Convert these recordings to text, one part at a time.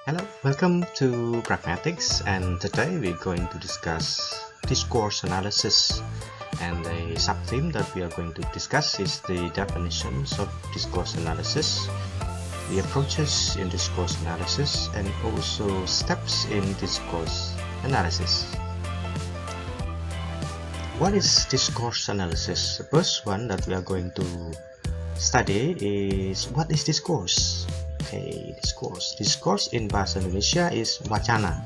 Hello, welcome to Pragmatics, and today we're going to discuss discourse analysis. And the sub-theme that we are going to discuss is the definitions of discourse analysis, the approaches in discourse analysis, and also steps in discourse analysis. What is discourse analysis? The first one that we are going to study is what is discourse. Okay, discourse. Discourse in bahasa Indonesia is wacana.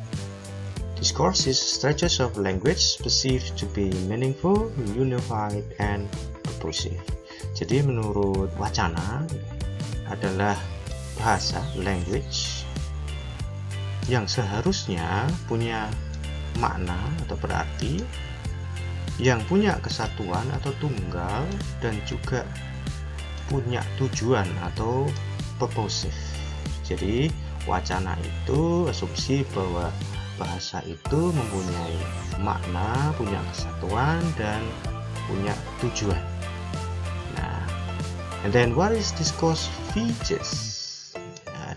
Discourse is stretches of language perceived to be meaningful, unified, and purposive. Jadi menurut wacana adalah bahasa, language, yang seharusnya punya makna atau berarti, yang punya kesatuan atau tunggal, dan juga punya tujuan atau purposive. Jadi wacana itu asumsi bahwa bahasa itu mempunyai makna, punya kesatuan, dan punya tujuan. Nah, and then what is discourse features?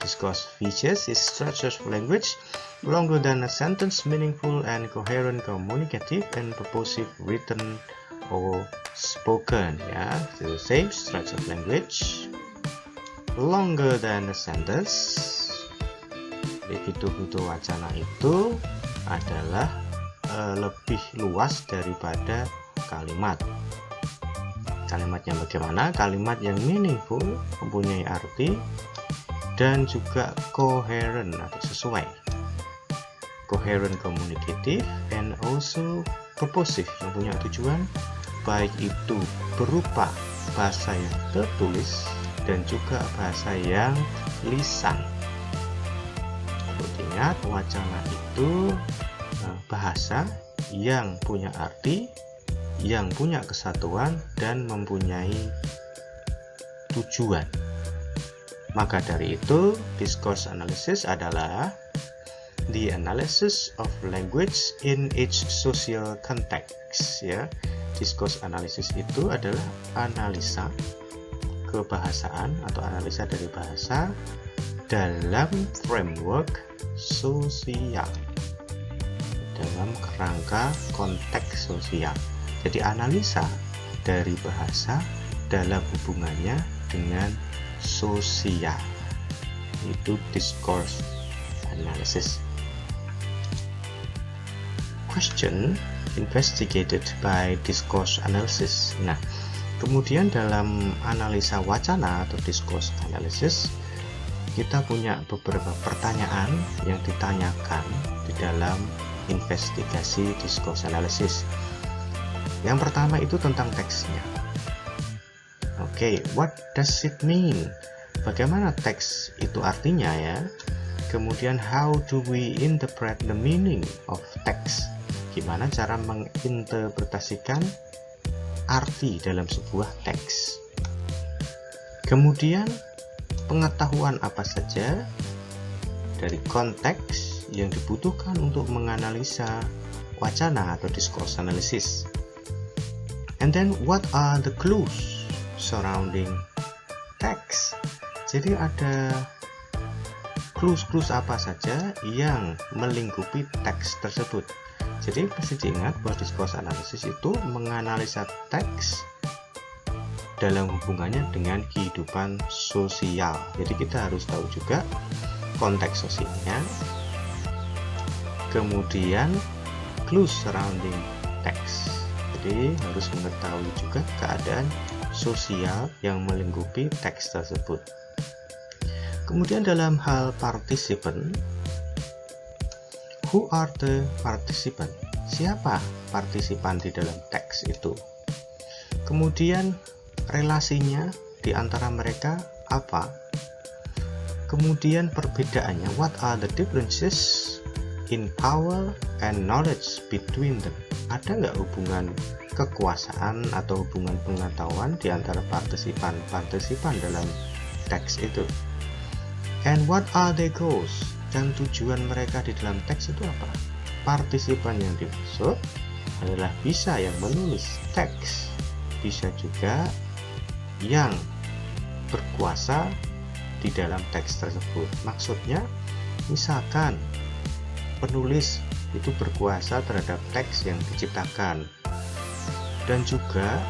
Discourse features is structures of language longer than a sentence, meaningful and coherent, communicative and purposive, written or spoken. The same structure of language longer than a sentence. Fitur-fitur wacana itu adalah lebih luas daripada kalimat. Kalimatnya bagaimana? Kalimat yang meaningful, mempunyai arti, dan juga coherent atau sesuai. Coherent, communicative, and also purposive, yang punya tujuan, baik itu berupa bahasa yang tertulis dan juga bahasa yang lisan. Ingat, wacana itu bahasa yang punya arti, yang punya kesatuan, dan mempunyai tujuan. Maka dari itu, discourse analysis adalah the analysis of language in its social context. Discourse analysis itu adalah analisa kebahasaan atau analisa dari bahasa dalam framework sosial, dalam kerangka konteks sosial. Jadi analisa dari bahasa dalam hubungannya dengan sosial, itu discourse analysis. Question investigated by discourse analysis. Nah, kemudian dalam analisa wacana atau discourse analysis, kita punya beberapa pertanyaan yang ditanyakan di dalam investigasi discourse analysis. Yang pertama itu tentang teksnya. Oke, what does it mean? Bagaimana teks itu artinya ya? Kemudian how do we interpret the meaning of text? Gimana cara menginterpretasikan arti dalam sebuah teks. Kemudian pengetahuan apa saja dari konteks yang dibutuhkan untuk menganalisa wacana atau discourse analysis. And then what are the clues surrounding text? Jadi ada clues apa saja yang melingkupi teks tersebut. Jadi pasti diingat bahwa discourse analysis itu menganalisa teks dalam hubungannya dengan kehidupan sosial. Jadi kita harus tahu juga konteks sosialnya, kemudian clues surrounding text. Jadi harus mengetahui juga keadaan sosial yang melingkupi teks tersebut. Kemudian dalam hal participant, who are the participant? Siapa partisipan di dalam teks itu? Kemudian relasinya di antara mereka apa? Kemudian perbedaannya, what are the differences in power and knowledge between them? Ada nggak hubungan kekuasaan atau hubungan pengetahuan di antara partisipan dalam teks itu? And what are their goals? Dan tujuan mereka di dalam teks itu apa? Partisipan yang dimaksud adalah bisa yang menulis teks, bisa juga yang berkuasa di dalam teks tersebut. Maksudnya Misalkan penulis itu berkuasa terhadap teks yang diciptakan, dan juga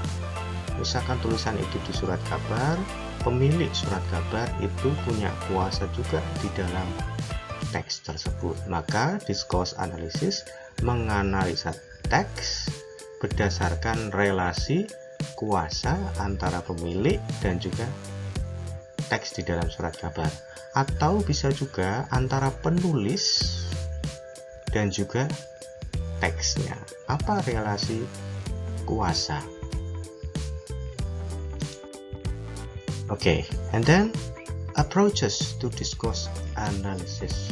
misalkan tulisan itu di surat kabar, pemilik surat kabar itu punya kuasa juga di dalam teks tersebut. Maka discourse analysis menganalisa teks berdasarkan relasi kuasa antara pemilik dan juga teks di dalam surat kabar, atau bisa juga antara penulis dan juga teksnya. Apa relasi kuasa? Okay, and then approaches to discourse analysis.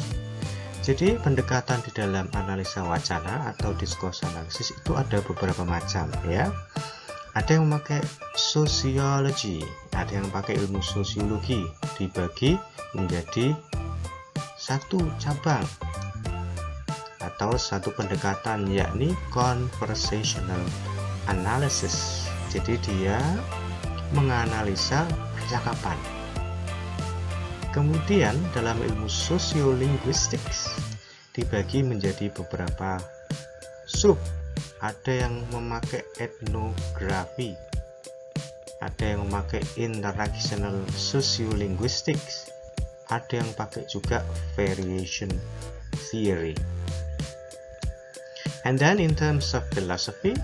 Jadi pendekatan di dalam analisa wacana atau discourse analysis itu ada beberapa macam ya. Ada yang memakai sociology, ada yang pakai ilmu sosiologi, dibagi menjadi satu cabang atau satu pendekatan, yakni conversational analysis. Jadi dia menganalisa percakapan. Kemudian dalam ilmu sociolinguistics dibagi menjadi beberapa sub. Ada yang memakai etnografi, ada yang memakai interactional sociolinguistics, ada yang pakai juga variation theory. And then in terms of philosophy,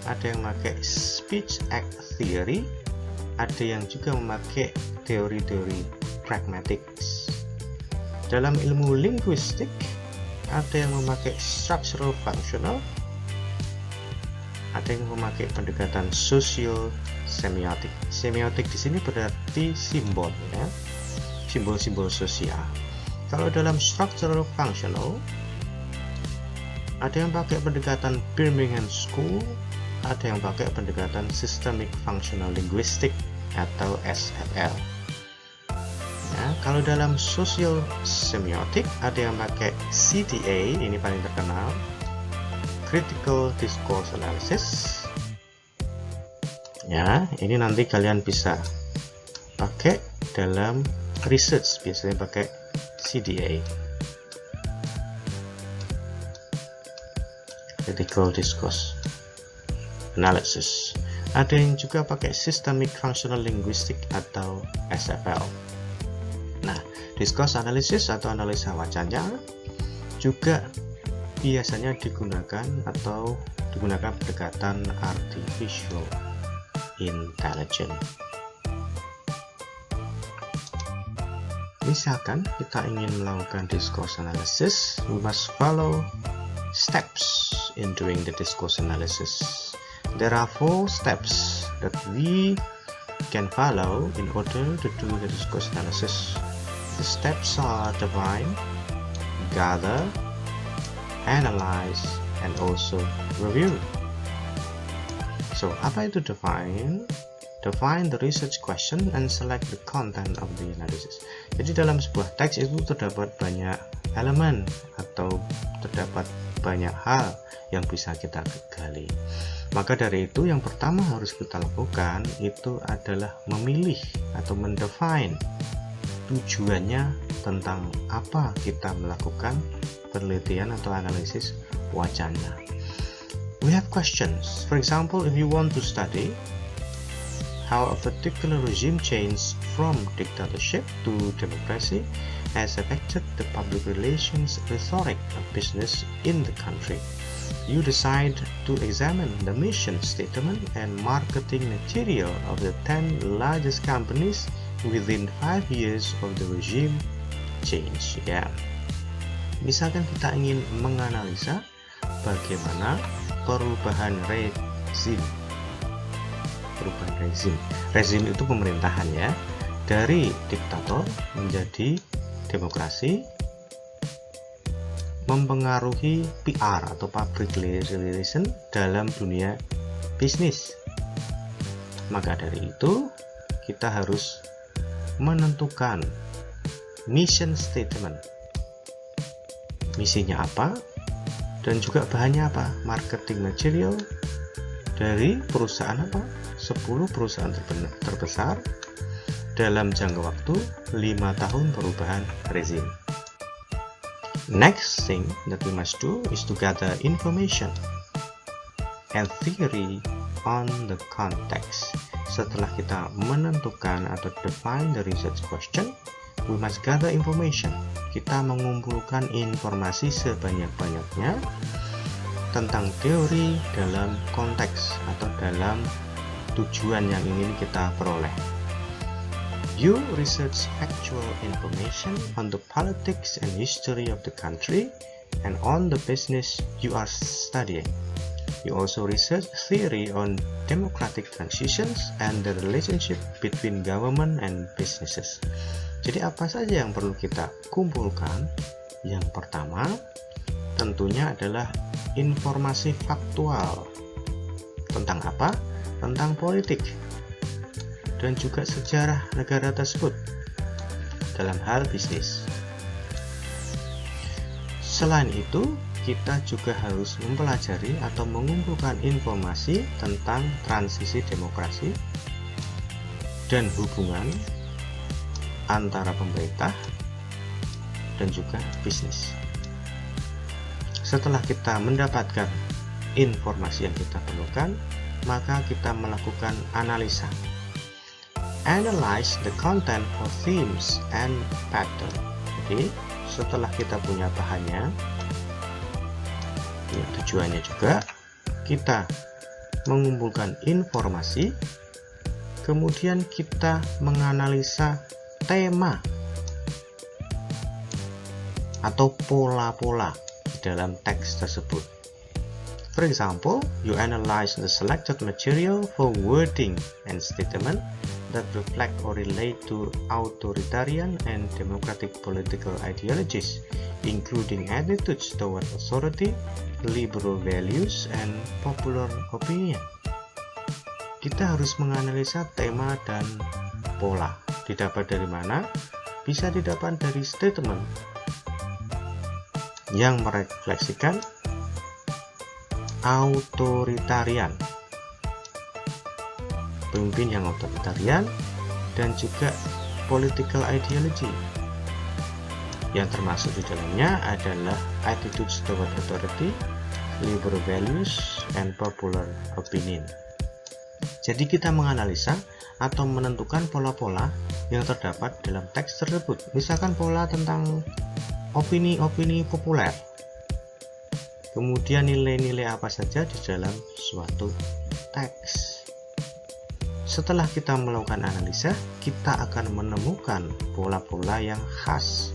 ada yang memakai speech act theory, ada yang juga memakai teori-teori pragmatics. Dalam ilmu linguistik ada yang memakai structural functional, ada yang memakai pendekatan sosio-semiotik. Semiotik di sini berarti simbol ya, simbol-simbol sosial. Kalau dalam structural functional ada yang pakai pendekatan Birmingham School, ada yang pakai pendekatan Systemic Functional Linguistic atau SFL. Ya, kalau dalam social semiotik ada yang pakai CTA, ini paling terkenal, Critical Discourse Analysis. Ya, ini nanti kalian bisa pakai dalam research, biasanya pakai CDA, Critical Discourse Analysis. Ada yang juga pakai Systemic Functional Linguistic atau SFL. Nah, discourse analysis atau analisa wacana juga biasanya digunakan pendekatan artificial intelligence. Misalkan kita ingin melakukan discourse analysis, we must follow steps in doing the discourse analysis. There are 4 steps that we can follow in order to do the discourse analysis. The steps are define, gather, analyze, and also review. So, apa itu define? Define the research question and select the content of the analysis. Jadi dalam sebuah teks itu terdapat banyak elemen atau terdapat banyak hal yang bisa kita gali. Maka dari itu yang pertama harus kita lakukan itu adalah memilih atau mendefine tujuannya tentang apa kita melakukan penelitian atau analisis wacana. We have questions. For example, if you want to study how a particular regime change from dictatorship to democracy has affected the public relations rhetoric of business in the country, you decide to examine the mission statement and marketing material of the 10 largest companies within 5 years of the regime change. Ya, misalkan kita ingin menganalisa bagaimana perubahan rezim. Rezim itu pemerintahan ya, dari diktator menjadi demokrasi, mempengaruhi PR atau public relation dalam dunia bisnis. Maka dari itu kita harus menentukan mission statement, misinya apa, dan juga bahannya apa, marketing material dari perusahaan apa, 10 perusahaan terbesar dalam jangka waktu 5 tahun perubahan rezim. Next thing that we must do is to gather information and theory on the context. Setelah kita menentukan atau define the research question, we must gather information. Kita mengumpulkan informasi sebanyak-banyaknya tentang teori dalam konteks atau dalam tujuan yang ingin kita peroleh. You research factual information on the politics and history of the country and on the business you are studying. You also research theory on democratic transitions and the relationship between government and businesses. Jadi apa saja yang perlu kita kumpulkan? Yang pertama, tentunya adalah informasi faktual. Tentang apa? Tentang politik dan juga sejarah negara tersebut dalam hal bisnis. Selain itu, kita juga harus mempelajari atau mengumpulkan informasi tentang transisi demokrasi dan hubungan antara pemerintah dan juga bisnis. Setelah kita mendapatkan informasi yang kita perlukan, maka kita melakukan analisa. Analyze the content of themes and pattern. Jadi, setelah kita punya bahannya, ya, tujuannya juga kita mengumpulkan informasi, kemudian kita menganalisa tema atau pola-pola dalam teks tersebut. For example, you analyze the selected material for wording and statement that reflect or relate to authoritarian and democratic political ideologies, including attitudes toward authority, liberal values, and popular opinion. Kita harus menganalisa tema dan pola. Didapat dari mana? Bisa didapat dari statement yang merefleksikan authoritarian, pemimpin yang otoritarian, dan juga political ideology yang termasuk di dalamnya adalah attitudes toward authority, liberal values, and popular opinion. Jadi kita menganalisa atau menentukan pola-pola yang terdapat dalam teks tersebut. Misalkan pola tentang opini-opini populer, kemudian nilai-nilai apa saja di dalam suatu teks. Setelah kita melakukan analisa, kita akan menemukan pola-pola yang khas.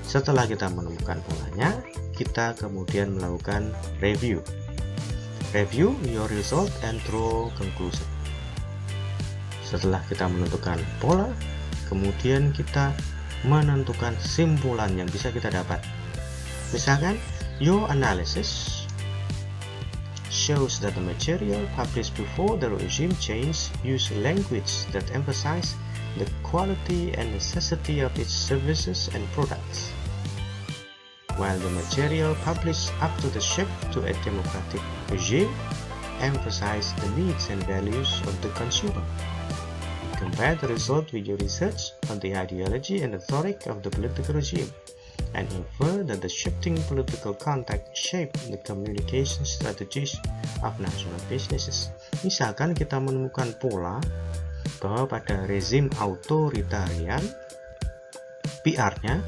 Setelah kita menemukan polanya, kita kemudian melakukan review. Review your result and draw conclusion. Setelah kita menentukan pola, kemudian kita menentukan simpulan yang bisa kita dapat. Misalkan, your analysis shows that the material published before the regime change use language that emphasize the quality and necessity of its services and products, while the material published after the shift to a democratic regime emphasize the needs and values of the consumer. Compare the result with your research on the ideology and rhetoric of the political regime, and infer that the shifting political context shape the communication strategies of national businesses. Misalkan kita menemukan pola bahwa pada rezim authoritarian, PR-nya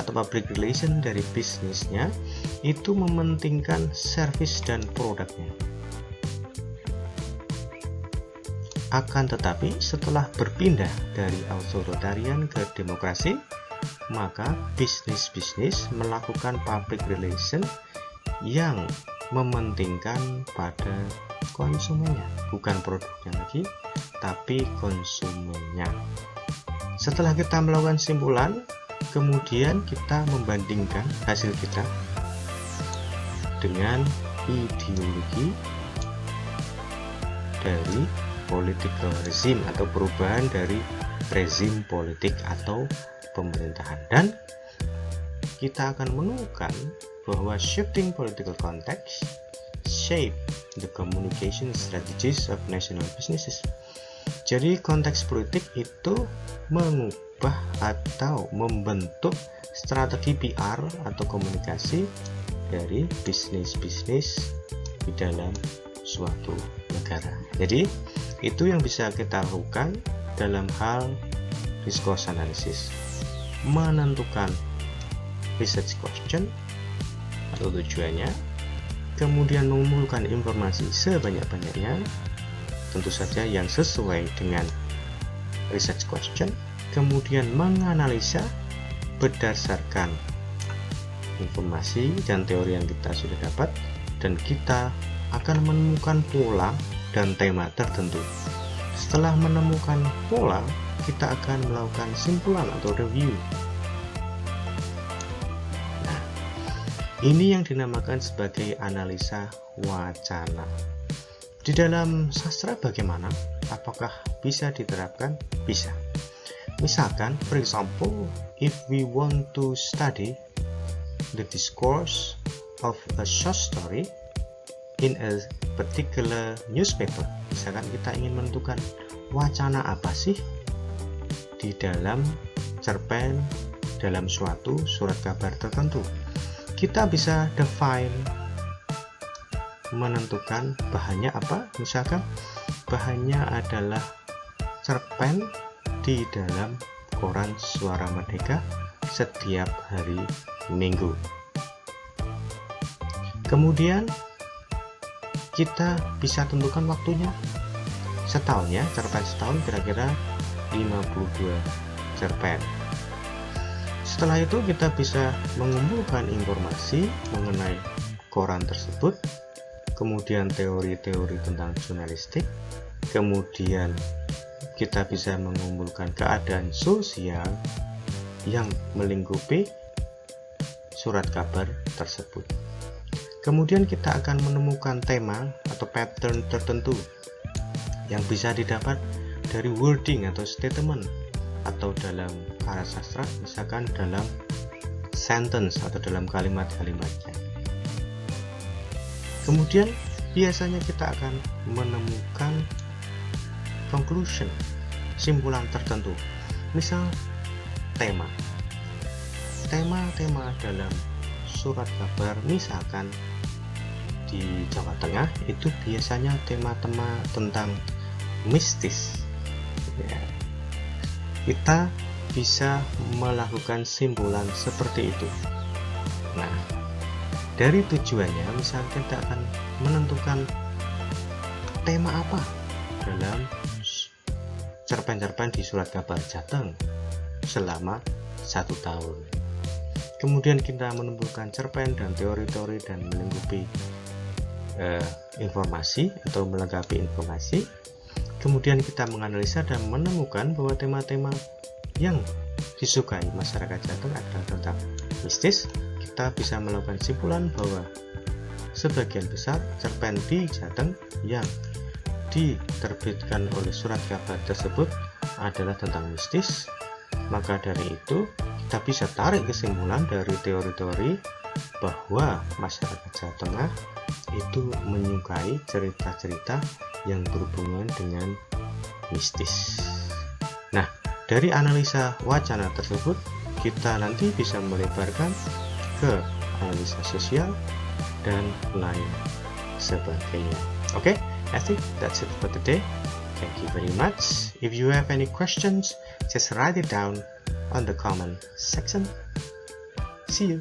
atau public relation dari bisnisnya itu mementingkan service dan produknya. Akan tetapi setelah berpindah dari authoritarian ke demokrasi, maka bisnis-bisnis melakukan public relation yang mementingkan pada konsumennya, bukan produknya lagi, tapi konsumennya. Setelah kita melakukan simpulan, kemudian kita membandingkan hasil kita dengan ideologi dari political regime atau perubahan dari rezim politik atau pemerintahan, dan kita akan menemukan bahwa shifting political context shape the communication strategies of national businesses. Jadi konteks politik itu mengubah atau membentuk strategi PR atau komunikasi dari bisnis-bisnis di dalam suatu negara. Jadi itu yang bisa kita lakukan dalam hal discourse analysis, menentukan research question atau tujuannya, kemudian mengumpulkan informasi sebanyak-banyaknya, tentu saja yang sesuai dengan research question, kemudian menganalisa berdasarkan informasi dan teori yang kita sudah dapat, dan kita akan menemukan pola dan tema tertentu. Setelah menemukan pola, kita akan melakukan simpulan atau review. Nah, ini yang dinamakan sebagai analisa wacana. Di dalam sastra bagaimana? Apakah bisa diterapkan? Bisa. Misalkan, for example, if we want to study the discourse of a short story in a particular newspaper, misalkan kita ingin menentukan wacana apa sih di dalam cerpen dalam suatu surat kabar tertentu, kita bisa define, menentukan bahannya apa. Misalkan bahannya adalah cerpen di dalam koran Suara Merdeka setiap hari Minggu. Kemudian kita bisa tentukan waktunya, setahun ya, cerpen setahun kira-kira 52 cerpen. Setelah itu kita bisa mengumpulkan informasi mengenai koran tersebut, kemudian teori-teori tentang jurnalistik, kemudian kita bisa mengumpulkan keadaan sosial yang melingkupi surat kabar tersebut. Kemudian kita akan menemukan tema atau pattern tertentu yang bisa didapat dari wording atau statement, atau dalam karya sastra misalkan dalam sentence atau dalam kalimat-kalimatnya. Kemudian biasanya kita akan menemukan conclusion, simpulan tertentu. Misal tema dalam surat kabar, misalkan di Jawa Tengah itu biasanya tema-tema tentang mistis ya. Kita bisa melakukan simpulan seperti itu. Nah, dari tujuannya, misalnya kita akan menentukan tema apa dalam cerpen-cerpen di surat kabar Jateng selama 1 tahun. Kemudian kita menemukan cerpen dan teori-teori dan melengkapi informasi atau melengkapi informasi. Kemudian kita menganalisa dan menemukan bahwa tema-tema yang disukai masyarakat Jateng adalah tentang mistis. Kita bisa melakukan simpulan bahwa sebagian besar cerpen di Jateng yang diterbitkan oleh surat kabar tersebut adalah tentang mistis. Maka dari itu kita bisa tarik kesimpulan dari teori-teori bahwa masyarakat Jawa Tengah itu menyukai cerita-cerita yang berhubungan dengan mistis. Nah, dari analisa wacana tersebut kita nanti bisa melebarkan ke analisa sosial dan lain sebagainya. Okay, I think that's it for today. Thank you very much. If you have any questions, just write it down on the comment section. See you.